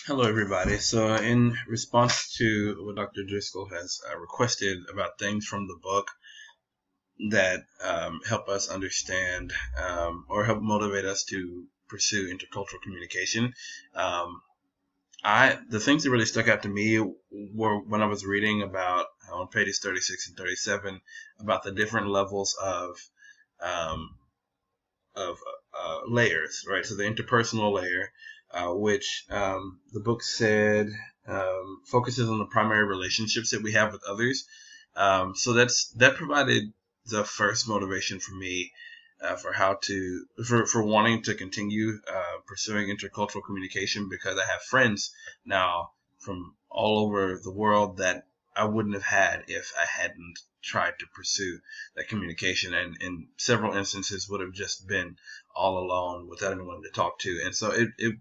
Hello, everybody. So, in response to what Dr. Driscoll has requested about things from the book that help us understand or help motivate us to pursue intercultural communication, um, the things that really stuck out to me were when I was reading about on pages 36 and 37 about the different levels um, of layers, right? So the interpersonal layer, which the book said focuses on the primary relationships that we have with others. So that provided the first motivation for me for how to for wanting to continue pursuing intercultural communication because I have friends now from all over the world that I wouldn't have had if I hadn't tried to pursue that communication, and in several instances would have just been all alone without anyone to talk to. And so it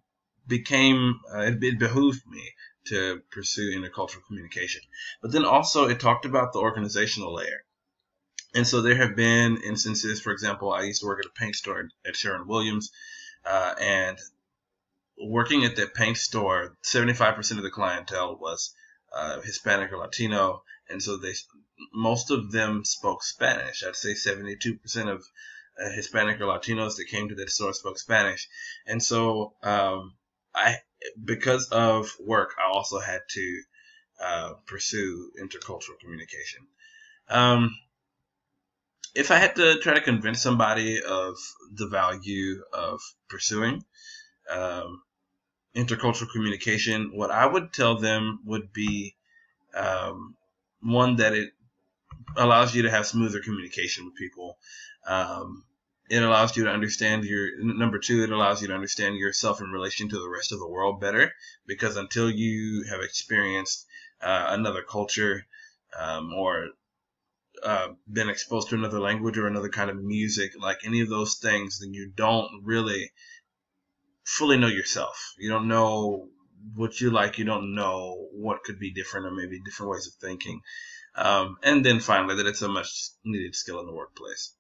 became it behooved me to pursue intercultural communication. But then also it talked about the organizational layer. And so there have been instances, for example, I used to work at a paint store at Sherwin Williams, and working at that paint store, 75% of the clientele was Hispanic or Latino, and so most of them spoke Spanish. I'd say 72% of Hispanic or Latinos that came to that store spoke Spanish, and so I, because of work, I also had to pursue intercultural communication. Um, if I had to try to convince somebody of the value of pursuing um, intercultural communication, what I would tell them would be um, one, that it allows you to have smoother communication with people. Um, it allows you to understand number two, it allows you to understand yourself in relation to the rest of the world better, because until you have experienced another culture or been exposed to another language or another kind of music, like any of those things, then you don't really fully know yourself. You don't know what you like. You don't know what could be different or maybe different ways of thinking. And then finally, that it's a much needed skill in the workplace.